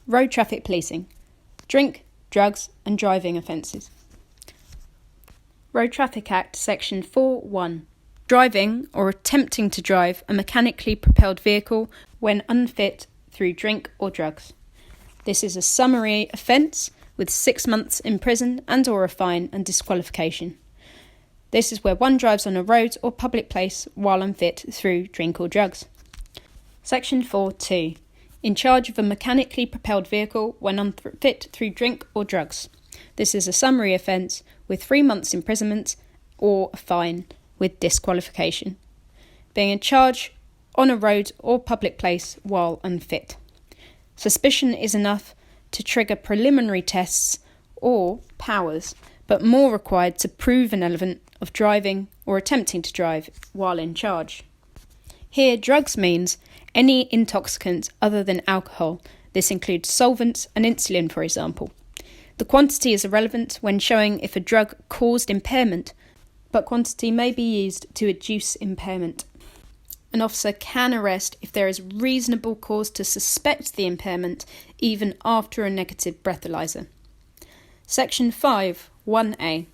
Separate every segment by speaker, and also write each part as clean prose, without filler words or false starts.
Speaker 1: Road traffic policing. Drink, drugs and driving offences. Road Traffic Act Section 4(1). Driving or attempting to drive a mechanically propelled vehicle when unfit through drink or drugs. This is a summary offence with 6 months in prison and/or a fine and disqualification. This is where one drives on a road or public place while unfit through drink or drugs. Section 4(2). In charge of a mechanically propelled vehicle when unfit through drink or drugs. This is a summary offence with 3 months imprisonment or a fine with disqualification. Being in charge on a road or public place while unfit. Suspicion is enough to trigger preliminary tests or powers, but more required to prove an element of driving or attempting to drive while in charge. Here, drugs means any intoxicant other than alcohol. This includes solvents and insulin, for example. The quantity is irrelevant when showing if a drug caused impairment, but quantity may be used to induce impairment. An officer can arrest if there is reasonable cause to suspect the impairment, even after a negative breathalyzer. Section 5(1)(a).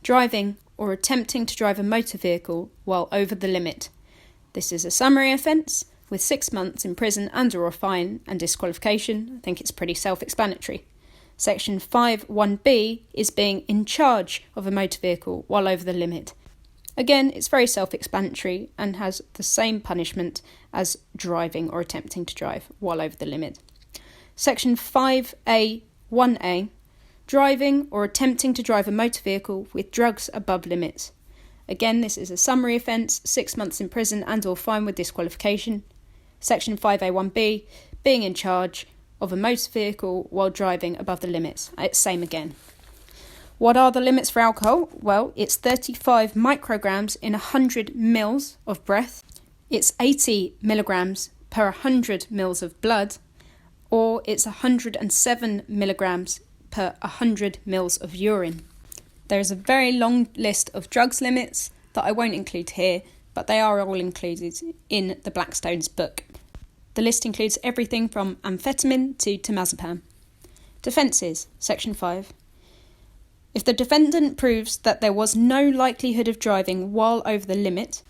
Speaker 1: Driving or attempting to drive a motor vehicle while over the limit. This is a summary offence with 6 months in prison and/or a fine and disqualification. I think it's pretty self-explanatory. Section 5(1)(b) is being in charge of a motor vehicle while over the limit. Again, it's very self-explanatory and has the same punishment as driving or attempting to drive while over the limit. Section 5(a)(1)(a). Driving or attempting to drive a motor vehicle with drugs above limits. Again, this is a summary offence, 6 months in prison and/or fine with disqualification. Section 5(a)(1)(b), being in charge of a motor vehicle while driving above the limits. It's same again. What are the limits for alcohol? Well, it's 35 micrograms in 100 mils of breath. It's 80 milligrams per 100 mils of blood, or it's 107 milligrams per 100 mils of urine. There is a very long list of drugs limits that I won't include here, but they are all included in the Blackstone's book. The list includes everything from amphetamine to temazepam. Defences, Section 5. If the defendant proves that there was no likelihood of driving while over the limit,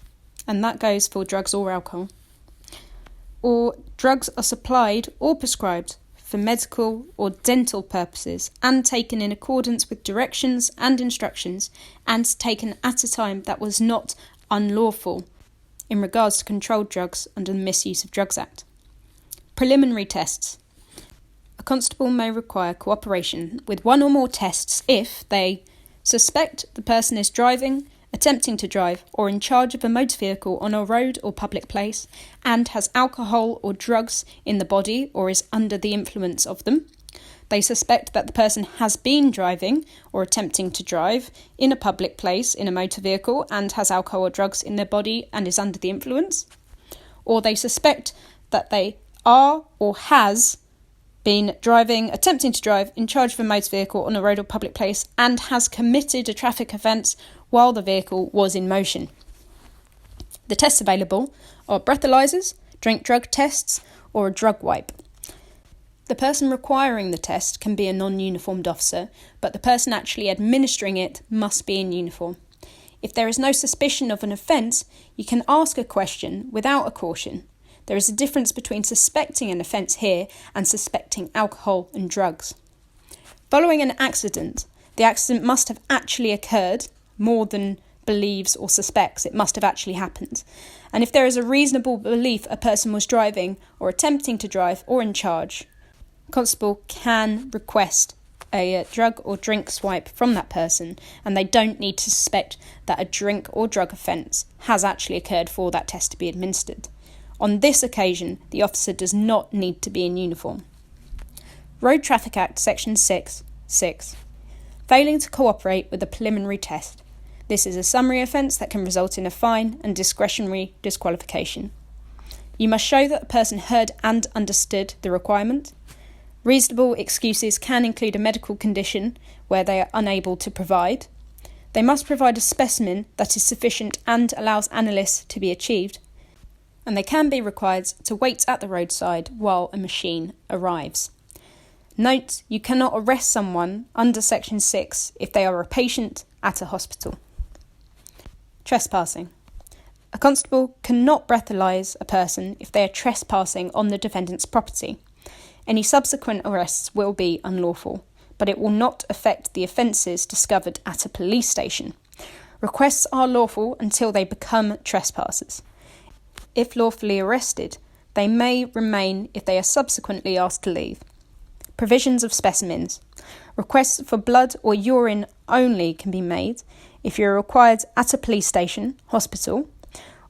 Speaker 1: and that goes for drugs or alcohol, or drugs are supplied or prescribed for medical or dental purposes and taken in accordance with directions and instructions and taken at a time that was not unlawful in regards to controlled drugs under the Misuse of Drugs Act. Preliminary tests. A constable may require cooperation with one or more tests if they suspect the person is driving, attempting to drive, or in charge of a motor vehicle on a road or public place and has alcohol or drugs in the body or is under the influence of them. They suspect that the person has been driving or attempting to drive in a public place in a motor vehicle and has alcohol or drugs in their body and is under the influence. Or they suspect that they are or has been driving, attempting to drive, in charge of a motor vehicle on a road or public place and has committed a traffic offence while the vehicle was in motion. The tests available are breathalyzers, drink-drug tests, or a drug wipe. The person requiring the test can be a non-uniformed officer, but the person actually administering it must be in uniform. If there is no suspicion of an offence, you can ask a question without a caution. There is a difference between suspecting an offence here and suspecting alcohol and drugs. Following an accident, the accident must have actually occurred, more than believes or suspects. It must have actually happened. And if there is a reasonable belief a person was driving or attempting to drive or in charge, a constable can request a drug or drink swipe from that person, and they don't need to suspect that a drink or drug offence has actually occurred for that test to be administered. On this occasion, the officer does not need to be in uniform. Road Traffic Act Section 6(6). Failing to cooperate with a preliminary test. This is a summary offence that can result in a fine and discretionary disqualification. You must show that the person heard and understood the requirement. Reasonable excuses can include a medical condition where they are unable to provide. They must provide a specimen that is sufficient and allows analysis to be achieved. And they can be required to wait at the roadside while a machine arrives. Note, you cannot arrest someone under Section 6 if they are a patient at a hospital. Trespassing. A constable cannot breathalyse a person if they are trespassing on the defendant's property. Any subsequent arrests will be unlawful, but it will not affect the offences discovered at a police station. Requests are lawful until they become trespassers. If lawfully arrested, they may remain if they are subsequently asked to leave. Provisions of specimens. Requests for blood or urine only can be made if you're required at a police station, hospital,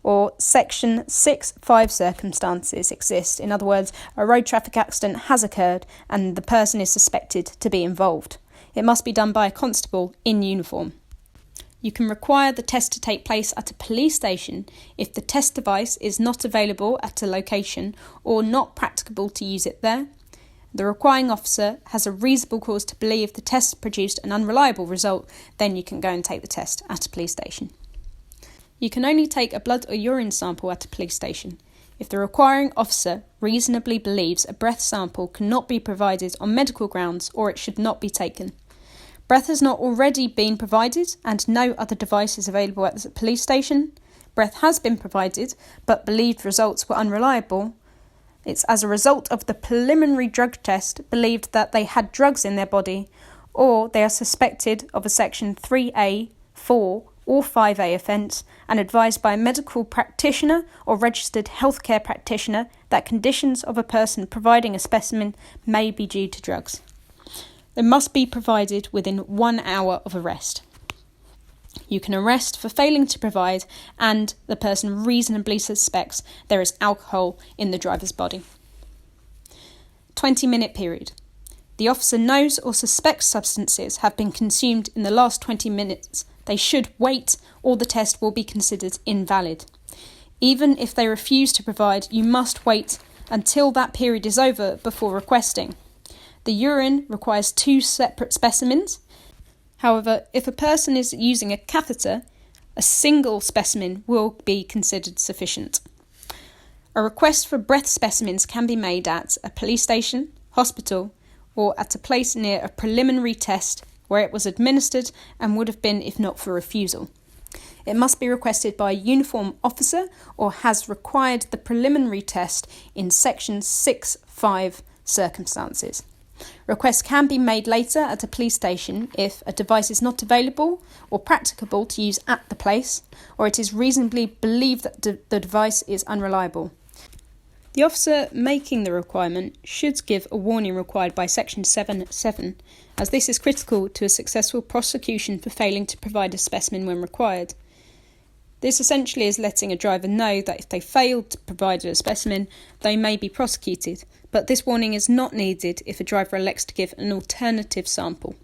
Speaker 1: or Section 6(5) circumstances exist. In other words, a road traffic accident has occurred and the person is suspected to be involved. It must be done by a constable in uniform. You can require the test to take place at a police station if the test device is not available at a location or not practicable to use it there. The requiring officer has a reasonable cause to believe the test produced an unreliable result, then you can go and take the test at a police station. You can only take a blood or urine sample at a police station if the requiring officer reasonably believes a breath sample cannot be provided on medical grounds or it should not be taken. Breath has not already been provided and no other device is available at the police station. Breath has been provided but believed results were unreliable. It's as a result of the preliminary drug test believed that they had drugs in their body, or they are suspected of a Section 3A, 4 or 5A offence and advised by a medical practitioner or registered healthcare practitioner that conditions of a person providing a specimen may be due to drugs. They must be provided within 1 hour of arrest. You can arrest for failing to provide and the person reasonably suspects there is alcohol in the driver's body. 20-minute period. The officer knows or suspects substances have been consumed in the last 20 minutes. They should wait or the test will be considered invalid. Even if they refuse to provide, you must wait until that period is over before requesting. The urine requires 2 separate specimens. However, if a person is using a catheter, a single specimen will be considered sufficient. A request for breath specimens can be made at a police station, hospital, or at a place near a preliminary test where it was administered and would have been if not for refusal. It must be requested by a uniform officer or has required the preliminary test in Section 6(5) circumstances. Requests can be made later at a police station if a device is not available or practicable to use at the place, or it is reasonably believed that the device is unreliable. The officer making the requirement should give a warning required by Section 7(7), as this is critical to a successful prosecution for failing to provide a specimen when required. This essentially is letting a driver know that if they fail to provide a specimen, they may be prosecuted, but this warning is not needed if a driver elects to give an alternative sample.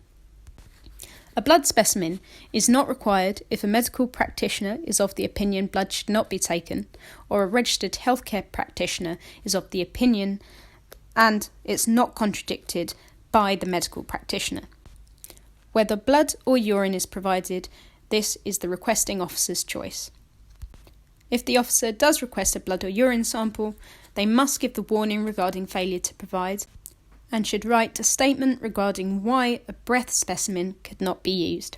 Speaker 1: A blood specimen is not required if a medical practitioner is of the opinion blood should not be taken, or a registered healthcare practitioner is of the opinion and it's not contradicted by the medical practitioner. Whether blood or urine is provided, this is the requesting officer's choice. If the officer does request a blood or urine sample, they must give the warning regarding failure to provide and should write a statement regarding why a breath specimen could not be used.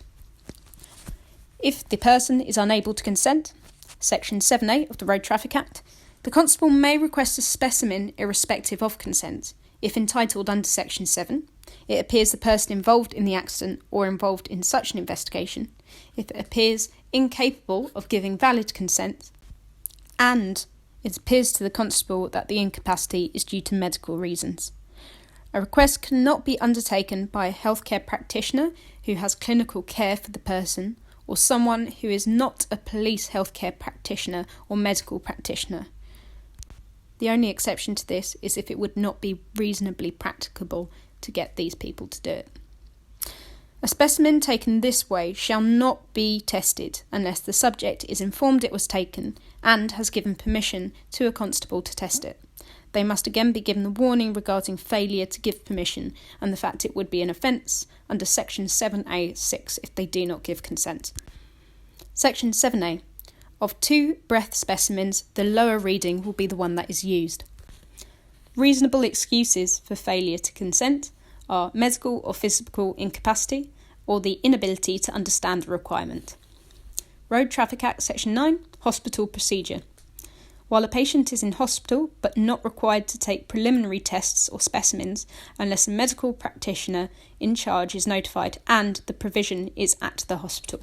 Speaker 1: If the person is unable to consent, Section 7(a) of the Road Traffic Act, the constable may request a specimen irrespective of consent. If entitled under Section 7, it appears the person involved in the accident or involved in such an investigation, if it appears incapable of giving valid consent, and it appears to the constable that the incapacity is due to medical reasons. A request cannot be undertaken by a healthcare practitioner who has clinical care for the person, or someone who is not a police healthcare practitioner or medical practitioner. The only exception to this is if it would not be reasonably practicable to get these people to do it. A specimen taken this way shall not be tested unless the subject is informed it was taken and has given permission to a constable to test it. They must again be given the warning regarding failure to give permission and the fact it would be an offence under Section 7(a)(6) if they do not give consent. Section 7(a). Of 2 breath specimens, the lower reading will be the one that is used. Reasonable excuses for failure to consent are medical or physical incapacity or the inability to understand a requirement. Road Traffic Act Section 9, Hospital Procedure. While a patient is in hospital but not required to take preliminary tests or specimens unless a medical practitioner in charge is notified and the provision is at the hospital.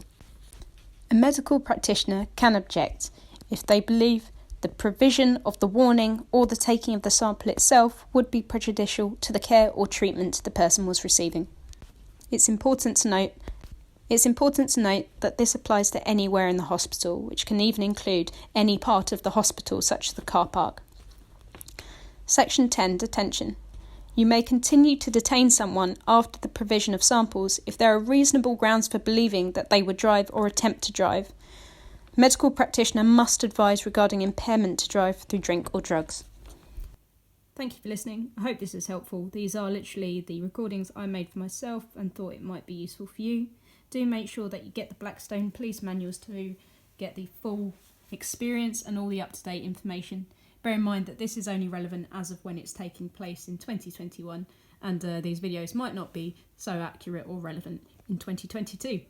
Speaker 1: A medical practitioner can object if they believe the provision of the warning or the taking of the sample itself would be prejudicial to the care or treatment the person was receiving. It's important to note that this applies to anywhere in the hospital, which can even include any part of the hospital, such as the car park. Section 10. Detention. You may continue to detain someone after the provision of samples if there are reasonable grounds for believing that they would drive or attempt to drive. A medical practitioner must advise regarding impairment to drive through drink or drugs. Thank you for listening. I hope this is helpful. These are literally the recordings I made for myself and thought it might be useful for you. Do make sure that you get the Blackstone police manuals to get the full experience and all the up-to-date information. Bear in mind that this is only relevant as of when it's taking place in 2021, and these videos might not be so accurate or relevant in 2022.